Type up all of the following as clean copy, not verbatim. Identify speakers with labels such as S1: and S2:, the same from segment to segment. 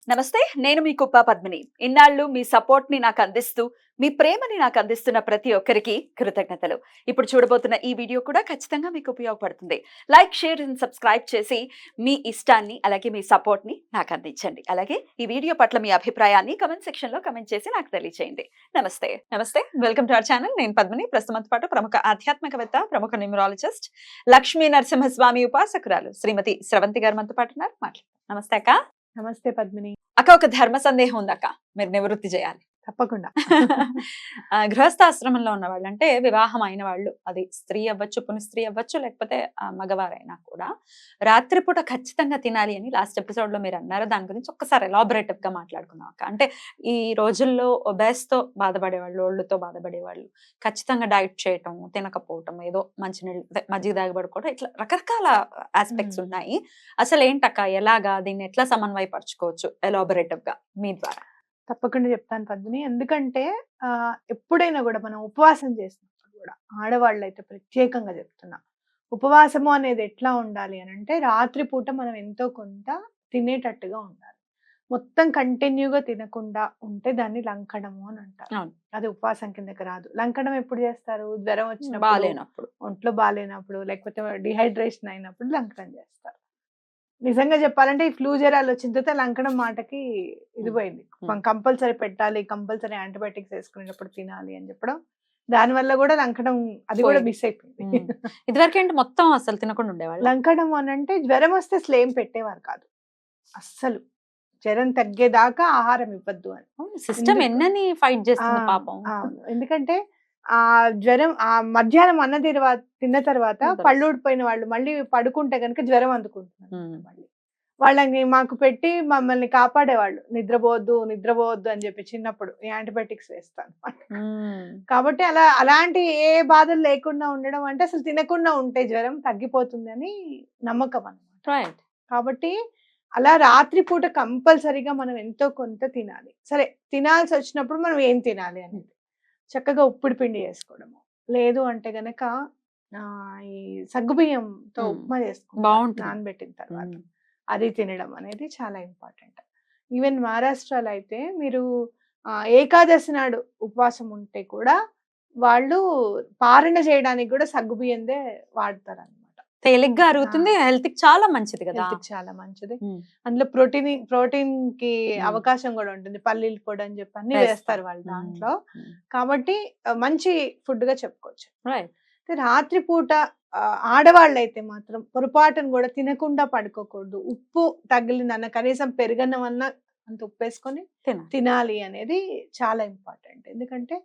S1: నమస్తే. నేను మీ కుప్ప పద్మిని. ఇన్నాళ్ళు మీ సపోర్ట్‌ని నాకందిస్తూ, మీ ప్రేమని నాకందిస్తున్న ప్రతి ఒక్కరికి కృతజ్ఞతలు. ఇప్పుడు చూడబోతున్న ఈ వీడియో కూడా ఖచ్చితంగా మీకు ఉపయోగపడుతుంది. లైక్, షేర్ అండ్ సబ్స్క్రైబ్ చేసి మీ ఇష్టాన్ని, అలాగే మీ సపోర్ట్‌ని నాకందించండి. అలాగే ఈ వీడియో పట్ల మీ అభిప్రాయాన్ని కామెంట్ సెక్షన్‌లో కామెంట్ చేసి నాకు తెలియజేయండి. నమస్తే. నమస్తే. Welcome to our channel. నేను పద్మిని. ప్రస్తుతంతో పాటు ప్రముఖ ఆధ్యాత్మికవేత్త, ప్రముఖ న్యూమరాలజిస్ట్, లక్ష్మీ నరసింహస్వామి ఉపాసకురాలు శ్రీమతి స్రవంతి గారు మనతో పాటు ఉన్నారు. మాట్లాడదాం. నమస్తే అక్క.
S2: నమస్తే పద్మిని.
S1: అక్క, ఒక ధర్మ సందేహం ఉంది అక్క, మీరు నివృత్తి చేయాలి.
S2: తప్పకుండా.
S1: గృహస్థాశ్రమంలో ఉన్న వాళ్ళు, అంటే వివాహం అయిన వాళ్ళు, అది స్త్రీ అవ్వచ్చు, పునిస్త్రీ అవ్వచ్చు, లేకపోతే మగవారైనా కూడా రాత్రిపూట ఖచ్చితంగా తినాలి అని లాస్ట్ ఎపిసోడ్ లో మీరు అన్నారు. దాని గురించి ఒక్కసారి ఎలాబరేటివ్ గా మాట్లాడుకుందాం అక్క. అంటే ఈ రోజుల్లో ఒబేస్ తో బాధపడేవాళ్ళు, ఒళ్ళుతో బాధపడేవాళ్ళు ఖచ్చితంగా డైట్ చేయటం, తినకపోవటం, ఏదో మంచినీళ్ళు మజ్జిగ దాగి పడుకోవడం, ఇట్లా రకరకాల ఆస్పెక్ట్స్ ఉన్నాయి. అసలు ఏంటక్క, ఎలాగా దీన్ని ఎట్లా సమన్వయపరచుకోవచ్చు ఎలాబరేటివ్ గా మీ ద్వారా?
S2: తప్పకుండా చెప్తాను పద్మిని. ఎందుకంటే ఎప్పుడైనా కూడా మనం ఉపవాసం చేసినప్పుడు కూడా, ఆడవాళ్ళు అయితే ప్రత్యేకంగా చెప్తున్నా, ఉపవాసము అనేది ఎట్లా ఉండాలి అని అంటే, రాత్రిపూట మనం ఎంతో కొంత తినేటట్టుగా ఉండాలి. మొత్తం కంటిన్యూగా తినకుండా ఉంటే దాన్ని లంకడము అని అంటారు. అది ఉపవాసం కిందకి రాదు. లంకడం ఎప్పుడు చేస్తారు? జ్వరం వచ్చినప్పుడు, ఒంట్లో బాగాలేనప్పుడు, లేకపోతే డిహైడ్రేషన్ అయినప్పుడు లంకడం చేస్తారు. నిజంగా చెప్పాలంటే ఈ ఫ్లూ జ్వరాలు వచ్చిన తర్వాత లంకడం మాటకి ఇది పోయింది. కంపల్సరీ పెట్టాలి, కంపల్సరీ యాంటీబయాటిక్స్ వేసుకునేటప్పుడు తినాలి అని చెప్పడం, దాని వల్ల కూడా లంకడం అది కూడా మిస్ అయిపోయింది.
S1: ఇదివరకు ఏంటి, మొత్తం అసలు తినకుండా ఉండేవాళ్ళు.
S2: లంకడం అని అంటే జ్వరం వస్తే అసలు ఏం పెట్టేవారు కాదు. అస్సలు జ్వరం తగ్గేదాకా ఆహారం ఇవ్వద్దు అని
S1: సిస్టమ్ ఎన్నని ఫైట్ చేస్తుంది పాపం.
S2: ఎందుకంటే ఆ జ్వరం ఆ మధ్యాహ్నం తిన్న తర్వాత పళ్ళు ఊడిపోయిన వాళ్ళు మళ్ళీ పడుకుంటే కనుక జ్వరం అందుకుంటున్నారు. మళ్ళీ వాళ్ళని మాకు పెట్టి మమ్మల్ని కాపాడేవాళ్ళు, నిద్రపోవద్దు అని చెప్పి చిన్నప్పుడు యాంటీబయాటిక్స్ వేస్తాను. కాబట్టి అలాంటి ఏ బాధలు లేకుండా ఉండడం అంటే, అసలు తినకుండా ఉంటే జ్వరం తగ్గిపోతుంది అని నమ్మకం అన్నమాట. కాబట్టి అలా రాత్రిపూట కంపల్సరీగా మనం ఎంతో కొంత తినాలి. సరే, తినాల్సి వచ్చినప్పుడు మనం ఏం తినాలి అనేది చక్కగా ఉప్పుడు పిండి చేసుకోవడము, లేదు అంటే గనక ఈ సగ్గుబియ్యంతో ఉప్మా చేసుకుంటాం నానబెట్టిన తర్వాత, అది తినడం అనేది చాలా ఇంపార్టెంట్. ఈవెన్ మహారాష్ట్రలో అయితే మీరు ఏకాదశి నాడు ఉపవాసం ఉంటే కూడా వాళ్ళు పారణ చేయడానికి కూడా సగ్గుబియ్యందే వాడతారు అన్నమాట.
S1: తేలిగ్గా అరుగుతుంది, హెల్త్ కి చాలా మంచిది కదా.
S2: చాలా మంచిది. అందులో ప్రోటీన్ కి అవకాశం కూడా ఉంటుంది. పల్లీలు పొడి అని చెప్పి అన్ని వేస్తారు వాళ్ళు దాంట్లో. కాబట్టి మంచి ఫుడ్ గా చెప్పుకోవచ్చు. రాత్రిపూట ఆడవాళ్ళు అయితే మాత్రం పొరపాటును కూడా తినకుండా పడుకోకూడదు. ఉప్పు తగిలిందన్న, కనీసం పెరుగన్నం అన్న అంత ఉప్పు వేసుకొని తినాలి అనేది చాలా ఇంపార్టెంట్. ఎందుకంటే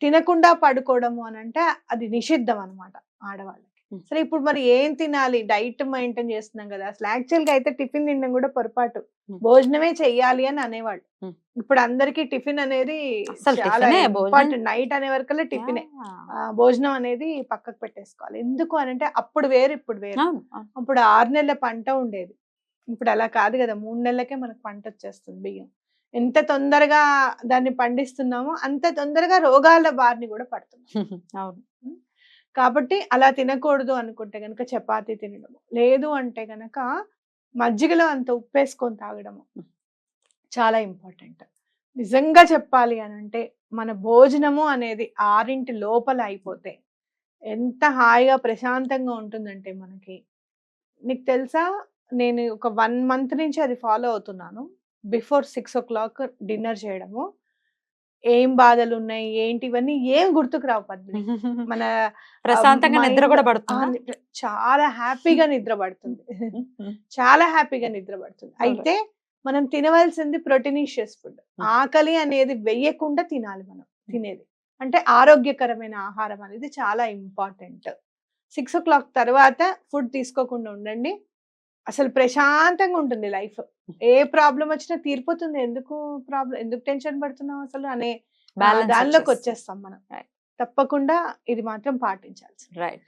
S2: తినకుండా పడుకోవడము అని అంటే అది నిషిద్ధం అన్నమాట ఆడవాళ్ళకి. సరే, ఇప్పుడు మరి ఏం తినాలి? డైట్ మెయింటైన్ చేస్తున్నాం కదా. అసలు యాక్చువల్ గా అయితే టిఫిన్ తినడం కూడా పొరపాటు, భోజనమే చెయ్యాలి అని అనేవాళ్ళు. ఇప్పుడు అందరికి టిఫిన్ అనేది చాలా ఇంపార్టెంట్. నైట్ అనే వరకల్లా టిఫినే, భోజనం అనేది పక్కకు పెట్టేసుకోవాలి. ఎందుకు అని అంటే అప్పుడు వేరు ఇప్పుడు వేరు. అప్పుడు 6 నెలల పంట ఉండేది, ఇప్పుడు అలా కాదు కదా. 3 నెలలకే మనకు పంట వచ్చేస్తుంది బియ్యం. ఎంత తొందరగా దాన్ని పండిస్తున్నామో అంత తొందరగా రోగాల బారిని కూడా పడుతున్నాం. కాబట్టి అలా తినకూడదు అనుకుంటే గనక చపాతీ తినడము, లేదు అంటే గనక మజ్జిగలో అంత ఉప్పేసుకొని తాగడము చాలా ఇంపార్టెంట్. నిజంగా చెప్పాలి అని అంటే మన భోజనము అనేది 6 లోపల అయిపోతే ఎంత హాయిగా ప్రశాంతంగా ఉంటుందంటే మనకి. నీకు తెలుసా, నేను ఒక 1 month నుంచి అది ఫాలో అవుతున్నాను. బిఫోర్ 6 o'clock డిన్నర్ చేయడము. ఏం బాధలు ఉన్నాయి ఏంటి ఇవన్నీ ఏం గుర్తుకు రావు పద్మిని. మన
S1: ప్రశాంతంగా నిద్ర కూడా పడుతుంది,
S2: చాలా హ్యాపీగా నిద్ర పడుతుంది. చాలా హ్యాపీగా నిద్ర పడుతుంది. అయితే మనం తినవలసింది ప్రోటీనిషియస్ ఫుడ్. ఆకలి అనేది వెయ్యకుండా తినాలి మనం తినేది. అంటే ఆరోగ్యకరమైన ఆహారం అనేది చాలా ఇంపార్టెంట్. 6 o'clock తర్వాత ఫుడ్ తీసుకోకుండా ఉండండి. అసలు ప్రశాంతంగా ఉంటుంది లైఫ్. ఏ ప్రాబ్లం వచ్చినా తీరిపోతుంది. ఎందుకు టెన్షన్ పడుతున్నాం అసలు అనే దానిలోకి వచ్చేస్తాం మనం. తప్పకుండా ఇది మాత్రం పాటించాల్సి.
S1: రైట్.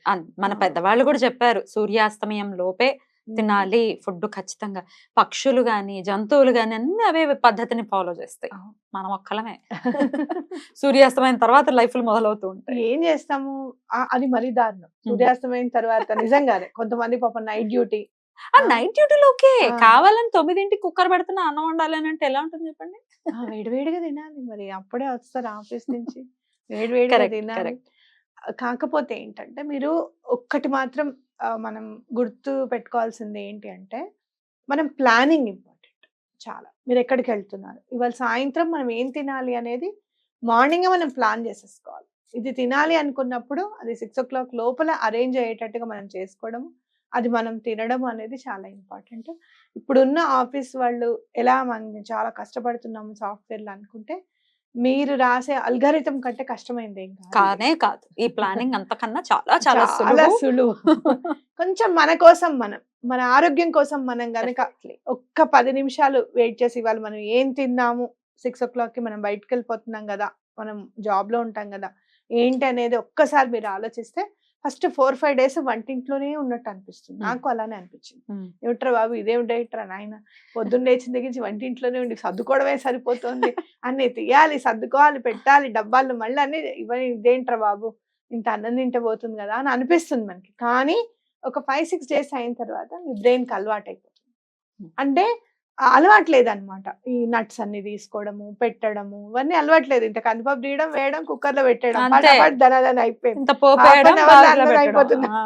S1: మన పెద్దవాళ్ళు కూడా చెప్పారు, సూర్యాస్తమయం లోపే తినాలి ఫుడ్ ఖచ్చితంగా. పక్షులు గాని, జంతువులు గాని అన్ని అవే పద్ధతిని ఫాలో చేస్తాయి. మనం ఒక్కలమే సూర్యాస్తమైన తర్వాత లైఫ్లు మొదలవుతూ ఉంటాయి.
S2: ఏం చేస్తాము, అది మరీ దారుణం. సూర్యాస్తమైన తర్వాత నిజంగానే కొంతమంది పాపం నైట్ డ్యూటీ
S3: నైట్ డ్యూటీలో ఓకే,
S2: ఆ.
S3: కావాలని 9ంటికి కుక్కర్ పెడుతున్నా అన్నం వండాలి అని అంటే ఎలా ఉంటుంది చెప్పండి?
S2: వేడివేడిగా తినాలి మరి, అప్పుడే వస్తారు ఆఫీస్ నుంచి, వేడివేడిగా
S3: కరెక్ట్,
S2: తినాలి.
S3: కరెక్ట్.
S2: కాకపోతే ఏంటంటే మీరు ఒక్కటి మాత్రం మనం గుర్తు పెట్టుకోవాల్సింది ఏంటి అంటే, మనం ప్లానింగ్ ఇంపార్టెంట్ చాలా. మీరు ఎక్కడికి వెళ్తున్నారు, ఇవాళ సాయంత్రం మనం ఏం తినాలి అనేది మార్నింగ్ మనం ప్లాన్ చేసేసుకోవాలి. ఇది తినాలి అనుకున్నప్పుడు అది 6 o'clock లోపల అరేంజ్ అయ్యేటట్టుగా మనం చేసుకోవడం, అది మనం తినడం అనేది చాలా ఇంపార్టెంట్. ఇప్పుడున్న ఆఫీస్ వాళ్ళు ఎలా మనం చాలా కష్టపడుతున్నాము సాఫ్ట్వేర్లు అనుకుంటే, మీరు రాసే అల్గారిథం కంటే కష్టమైంది ఏం కాదు.
S3: కానే కాదు, ఈ ప్లానింగ్ అంతకన్నా చాలా చాలా
S2: చాలా
S3: సులువు.
S2: సులువు. కొంచెం మన కోసం మన ఆరోగ్యం కోసం మనం గనక
S3: Definitely.
S2: ఒక్క 10 నిమిషాలు వెయిట్ చేసి, ఇవాళ మనం ఏం తిన్నాము, 6 o'clockకి మనం బయటకు వెళ్ళిపోతున్నాం కదా, మనం జాబ్ లో ఉంటాం కదా, ఏంటి అనేది ఒక్కసారి మీరు ఆలోచిస్తే ఫస్ట్ 4-5 డేస్ వంటింట్లోనే ఉన్నట్టు అనిపిస్తుంది. నాకు అలానే అనిపించింది. ఏమిట్రా బాబు ఇదేం డైట్రా నాయన, పొద్దున్న లేచిన దగ్గర నుంచి వంటింట్లోనే ఉండి సర్దుకోవడమే సరిపోతుంది, అన్ని తీయాలి, సర్దుకోవాలి, పెట్టాలి డబ్బాలు, మళ్ళీ అన్ని ఇవన్నీ, ఇదేంట్రా బాబు ఇంత అన్నం తింటే పోతుంది కదా అని అనిపిస్తుంది మనకి. కానీ ఒక 5-6 డేస్ అయిన తర్వాత మీ బ్రెయిన్కి అలవాటు అయిపోతుంది. అంటే అలవాట్లేదన్నమాట. ఈ నట్స్ అన్ని తీసుకోవడము, పెట్టడము, ఇవన్నీ అలవాట్లేదు. ఇంత కందిపప్పు తీయడం, వేయడం, కుక్కర్లో పెట్టడం,
S3: అంతే.
S2: ఫటాఫట్ దనదన అయిపోయింది.
S3: ఇంత పోపు
S2: Half
S3: వేయడం,
S2: an hour లో
S3: బాగా
S2: అన్నం
S3: పెట్టడం.
S2: అయిపోతుంది.
S3: ఆ.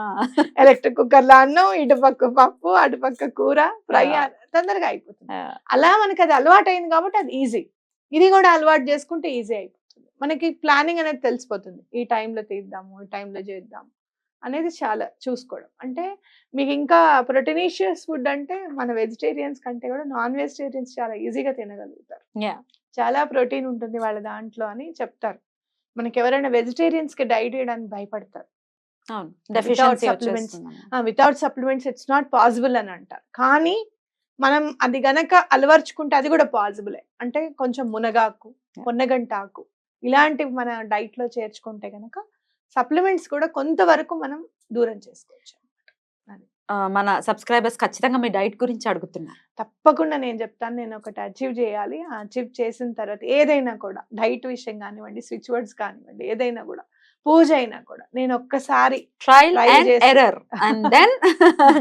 S2: ఎలక్ట్రిక్ కుక్కర్లో అన్నం, ఇటుపక్క పప్పు, అటుపక్క కూర, ఫ్రై
S3: ఆ.
S2: తొందరగా అయిపోతుంది.
S3: ఆ.
S2: అలా మనకి అది అలవాటు అయింది కాబట్టి అది ఈజీ. ఇది కూడా అలవాటు చేసుకుంటే ఈజీ అయిపోతుంది. మనకి ప్లానింగ్ అనేది తెలిసిపోతుంది. ఈ టైంలో తీద్దాము, ఈ టైంలో చేద్దాము అనేది చాలా చూసుకోవడం. అంటే మీకు ఇంకా ప్రోటీనిషియస్ ఫుడ్ అంటే మన వెజిటేరియన్స్ కంటే కూడా నాన్ వెజిటేరియన్స్ చాలా ఈజీగా తినగలుగుతారు.
S3: Yeah.
S2: చాలా ప్రోటీన్ ఉంటుంది వాళ్ళ దాంట్లో అని చెప్తారు. మనకి ఎవరైనా వెజిటేరియన్స్ కి డైట్ చేయడానికి భయపడతారు.
S3: అవును,
S2: Without
S3: డెఫిషియన్సీ
S2: supplements.
S3: వచ్చేస్తుంది.
S2: Without supplements it's not possible అని అంటారు. కానీ మనం అది గనక అలవర్చుకుంటే అది కూడా పాసిబులే. అంటే కొంచెం మునగాకు, పొన్నగంటాకు ఇలాంటివి మన డైట్ లో చేర్చుకుంటే గనక సప్లిమెంట్స్ కూడా కొంతవరకు మనం దూరం చేసుకోవచ్చు.
S3: మన సబ్స్క్రైబర్స్ ఖచ్చితంగా మీ డైట్ గురించి అడుగుతున్నారు.
S2: తప్పకుండా నేను చెప్తాను. నేను ఒకటి అచీవ్ చేయాలి. అచీవ్ చేసిన తర్వాత ఏదైనా కూడా డైట్ విషయం కానివ్వండి, స్విచ్ వర్డ్స్ కానివ్వండి, ఏదైనా కూడా, పూజ అయినా కూడా నేను ఒక్కసారి
S3: ట్రయల్
S2: Try
S3: అండ్
S2: చేసి-
S3: ఎర్రర్ అండ్ దెన్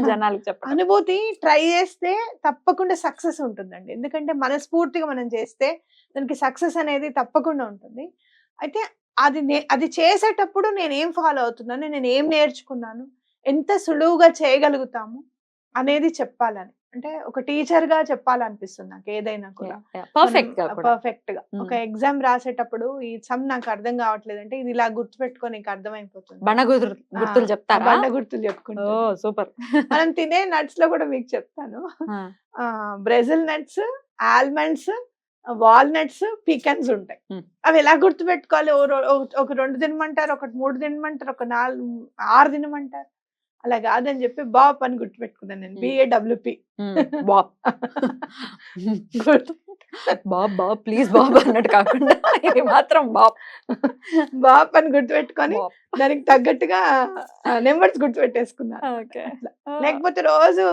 S3: జనాలకు చెప్పండి.
S2: అనుభూతి ట్రై చేస్తే తప్పకుండా సక్సెస్ ఉంటుందండి. ఎందుకంటే మనస్ఫూర్తిగా మనం చేస్తే దానికి సక్సెస్ అనేది తప్పకుండా ఉంటుంది. అయితే అది చేసేటప్పుడు నేను ఏం ఫాలో అవుతున్నాను, నేను ఏం నేర్చుకున్నాను, ఎంత సులువుగా చేయగలుగుతాము అనేది చెప్పాలని, అంటే ఒక టీచర్ గా చెప్పాలనిపిస్తుంది నాకు ఏదైనా కూడా.
S3: పర్ఫెక్ట్ గా కూడా.
S2: పర్ఫెక్ట్ గా ఒక ఎగ్జామ్ రాసేటప్పుడు ఈ సమ్ నాకు అర్థం కావట్లేదు అంటే ఇది ఇలా గుర్తుపెట్టుకో, నీకు అర్థమైపోతుంది.
S3: బండ గుర్తులు చెప్తారా?
S2: బండ గుర్తులు చెప్పుకుంటా.
S3: ఓ సూపర్.
S2: మనం తినే నట్స్ లో కూడా మీకు చెప్తాను. బ్రెజిల్ నట్స్, ఆల్మండ్స్, వాల్నట్స్, పీకన్స్ ఉంటాయి. అవి ఎలా గుర్తు పెట్టుకోవాలి? ఒక 2 తినమంటారు, ఒకటి 3 తినమంటారు, ఒక 6 తినమంటారు. అలా కాదని చెప్పి బాప్ అని గుర్తు పెట్టుకున్నాను నేను. BAWP.
S3: Bob Bob Bob please Bob అన్నట్టు కాకుండా ఇది మాత్రం బాబ్
S2: బాప్ అని గుర్తు పెట్టుకొని దానికి తగ్గట్టుగా నెంబర్స్ గుర్తు పెట్టేసుకున్నాను.
S3: ఓకే.
S2: లేకపోతే రోజు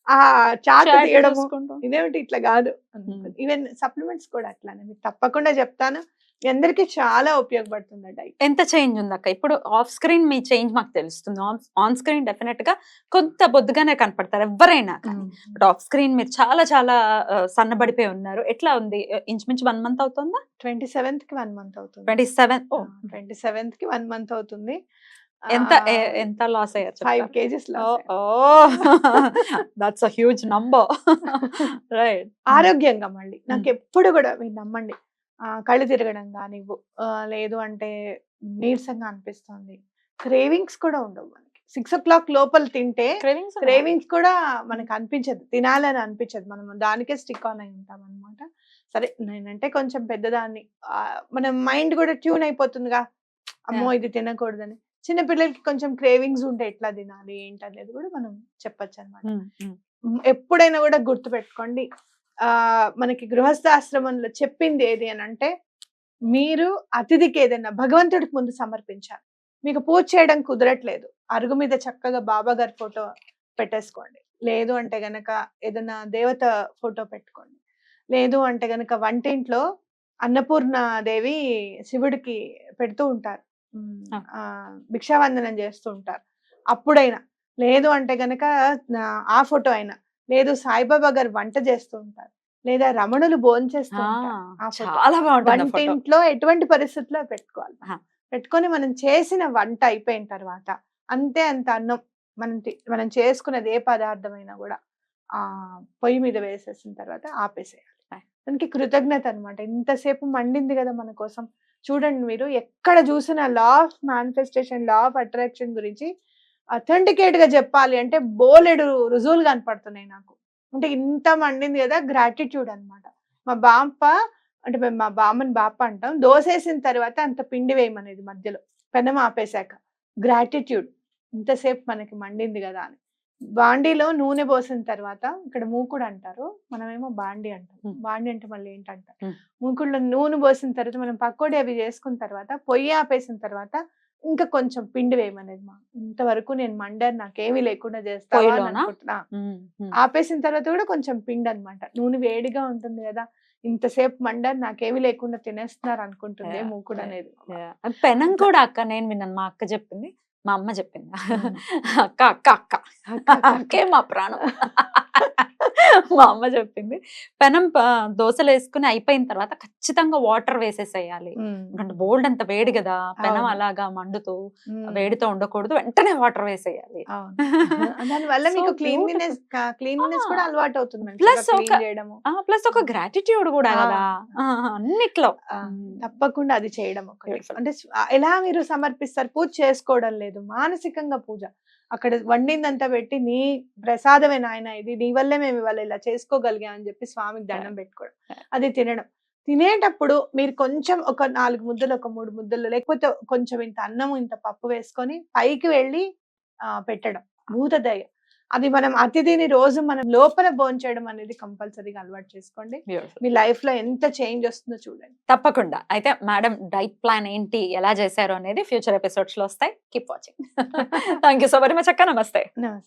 S2: ఆ చాట్ తీయడము, ఇదేమిటి ఇట్లా కాదు. ఈవెన్ సప్లిమెంట్స్ కూడా అట్లానే. మీకు తప్పకుండా చెప్తాను, మీ అందరికీ చాలా ఉపయోగపడుతుంది డైట్.
S3: ఎంత చేంజ్ ఉంది అక్క? ఇప్పుడు ఆఫ్ స్క్రీన్ మీ చేంజ్ మాకు తెలుస్తుంది, ఆన్ స్క్రీన్ డెఫినెట్ గా కొంత బొద్దుగానే కనపడతారు ఎవరైనా కానీ, బట్ ఆఫ్ స్క్రీన్ మీరు చాలా చాలా సన్నబడిపోయి ఉన్నారు. ఎట్లా ఉంది? ఇంచుమించు 1 month అవుతుందా?
S2: 27th కి 1 month అవుతుంది.
S3: 27th
S2: కి 1 month అవుతుంది.
S3: ఎంత లాస్ అయ్యారు?
S2: 5 kgs
S3: that's a huge number. Right.
S2: ఆరోగ్యంగా మళ్ళీ నాకు ఎప్పుడు కూడా మీరు నమ్మండి, కళ్ళు తిరగడం కానివ్వు, లేదు అంటే నీరసంగా అనిపిస్తుంది, క్రేవింగ్స్ కూడా ఉండవు మనకి. 6 o'clock లోపల తింటే క్రేవింగ్స్ కూడా మనకు అనిపించదు, తినాలని అనిపించదు. మనం దానికే స్టిక్ ఆన్ అయి ఉంటాం అనమాట. సరే నేనంటే కొంచెం పెద్దదాన్ని, మన మైండ్ కూడా ట్యూన్ అయిపోతుందిగా, అమ్మో ఇది తినకూడదని. చిన్న పిల్లలకి కొంచెం క్రేవింగ్స్ ఉంటే ఎట్లా తినాలి ఏంటి అనేది కూడా మనం చెప్పొచ్చు అనమాట. ఎప్పుడైనా కూడా గుర్తు పెట్టుకోండి, మనకి గృహస్థాశ్రమంలో చెప్పింది ఏది అని అంటే, మీరు అతిథికి ఏదైనా భగవంతుడికి ముందు సమర్పించాలి. మీకు పూజ చేయడం కుదరట్లేదు, అరుగు మీద చక్కగా బాబా గారి ఫోటో పెట్టేసుకోండి. లేదు అంటే గనక ఏదైనా దేవత ఫోటో పెట్టుకోండి. లేదు అంటే గనక వంటింట్లో అన్నపూర్ణ దేవి శివుడికి పెడుతూ ఉంటారు, భిక్షావందనం చేస్తూ ఉంటారు. అప్పుడైనా లేదు అంటే గనక ఆ ఫోటో అయినా, లేదు సాయిబాబా గారు వంట చేస్తూ ఉంటారు, లేదా రమణులు భోంచేస్తూ ఉంటారు. ఆ ఫోటో
S3: చాలా బాగుంటుంది ఆ ఫోటో.
S2: వంటింట్లో ఎటువంటి పరిస్థితుల్లో పెట్టుకోవాలి.
S3: ఆహా.
S2: పెట్టుకొని మనం చేసిన వంట అయిపోయిన తర్వాత అంతే అంత అన్నం మనం చేసుకున్నది ఏ పదార్థమైనా కూడా ఆ పొయ్యి మీద వేసేసిన తర్వాత ఆపేసేయాలి. దానికి కృతజ్ఞత అన్నమాట. ఇంతసేపు మండింది కదా మన కోసం. చూడండి మీరు ఎక్కడ చూసిన law of manifestation, law of attraction గురించి అథెంటికేట్ గా చెప్పాలి అంటే బోలెడు రుజువులు కనపడుతున్నాయి నాకు. అంటే ఇంత మండింది కదా, గ్రాటిట్యూడ్ అన్నమాట. మా బాప అంటే మేము మా బామ్మని బాప అంటాం. దోసేసిన తర్వాత అంత పిండి వేయమనేది మధ్యలో పెనం ఆపేశాక. గ్రాటిట్యూడ్, ఇంతసేపు మనకి మండింది కదా అని. బాండీలో నూనె పోసిన తర్వాత, ఇక్కడ మూకుడు అంటారు, మనమేమో బాండి అంటాం. బాండి అంటే మళ్ళీ ఏంటంటారు, మూకుడులో నూనె పోసిన తర్వాత మనం పకోడీ అవి చేసుకున్న తర్వాత పొయ్యి ఆపేసిన తర్వాత ఇంకా కొంచెం పిండి వేయమనేది. ఇంతవరకు నేను మండాను, నాకేమీ లేకుండా చేస్తావా అని
S3: పొయ్యిలోనా?
S2: అనుకుంటున్నా. ఆపేసిన తర్వాత కూడా కొంచెం పిండి అన్నమాట. నూనె వేడిగా ఉంటుంది కదా, ఇంతసేపు మండాను నాకేమీ లేకుండా తినేస్తున్నారు అనుకుంటుంది మూకుడు అనేది.
S3: పెనం కూడా అక్క నేను విన్నాను, మా అక్క చెప్పింది, మా అమ్మ చెప్పింది. అక్క అక్క అక్క అక్కే మా ప్రాణం. మా అమ్మ చెప్పింది పెనం దోశలు వేసుకుని అయిపోయిన తర్వాత ఖచ్చితంగా వాటర్ వేసేసేయాలి. ఎందుకంటే బోల్డ్ అంత వేడి కదా, పెనం
S2: అవును.
S3: అలాగా మండుతూ వేడితో ఉండకూడదు, వెంటనే వాటర్ వేసేయాలి.
S2: దానివల్ల
S3: So
S2: మీకు
S3: beautiful.
S2: క్లీన్లీనెస్ కూడా అలవాటు అవుతుంది.
S3: Plus ఒక-
S2: చేయడము
S3: ప్లస్ ఒక గ్రాటిట్యూడ్ కూడా కదా అన్నిట్లో.
S2: తప్పకుండా అది చేయడం ఒకటి.
S3: Beautiful.
S2: అంటే ఎలా మీరు సమర్పిస్తారు? పూజ చేసుకోవడం లేదు, మానసికంగా పూజ. అక్కడ వండిందంతా పెట్టి నీ ప్రసాదమే నాయన, ఇది నీ వల్లే మేము ఇవాళ ఇలా చేసుకోగలిగాం అని చెప్పి స్వామికి దండం పెట్టుకోవడం, అది తినడం. తినేటప్పుడు మీరు కొంచెం ఒక 4 ముద్దలు, ఒక 3 ముద్దలు, లేకపోతే కొంచెం ఇంత అన్నము ఇంత పప్పు వేసుకొని పైకి వెళ్ళి పెట్టడం. భూతదయ, అది మనం అతిథిని రోజు మనం లోపల భోంచేయడం అనేది కంపల్సరీగా అలవాటు చేసుకోండి.
S3: Beautiful.
S2: మీ లైఫ్ లో ఎంత చేంజ్ వస్తుందో చూడండి.
S3: తప్పకుండా. అయితే మేడం డైట్ ప్లాన్ ఏంటి, ఎలా చేశారు అనేది ఫ్యూచర్ ఎపిసోడ్స్ లో వస్తాయి. Keep watching. Thank you so very much అక్క. నమస్తే.
S2: నమస్తే.